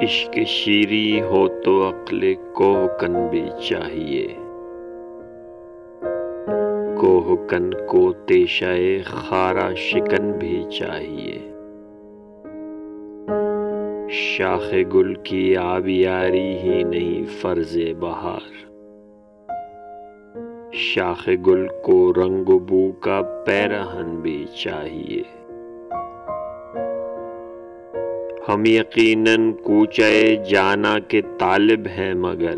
عشق شیریں ہو تو عقل کوہکن بھی چاہیے، کوہکن کو تیشائے خارا شکن بھی چاہیے۔ شاخ گل کی آبیاری ہی نہیں فرض بہار، شاخ گل کو رنگ و بو کا پیرہن بھی چاہیے۔ ہم یقیناً کوچے جانا کے طالب ہیں، مگر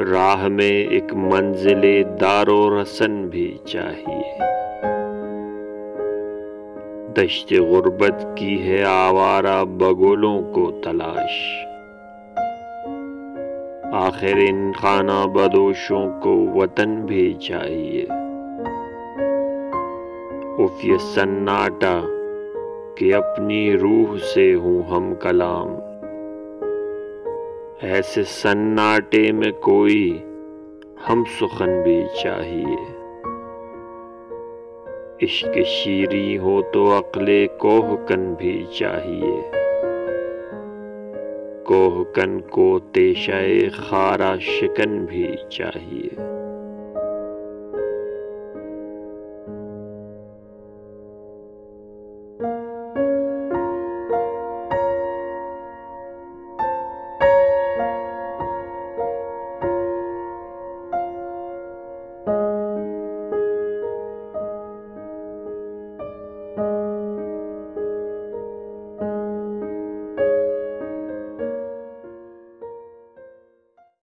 راہ میں ایک منزل دار و رسن بھی چاہیے۔ دشت غربت کی ہے آوارہ بگولوں کو تلاش، آخر ان خانہ بدوشوں کو وطن بھی چاہیے۔ اف یہ سناٹا کہ اپنی روح سے ہوں ہم کلام، ایسے سناٹے میں کوئی ہم سخن بھی چاہیے۔ عشق شیریں ہو تو عقل کوہکن بھی چاہیے، کوہکن کو تیشائے خارا شکن بھی چاہیے۔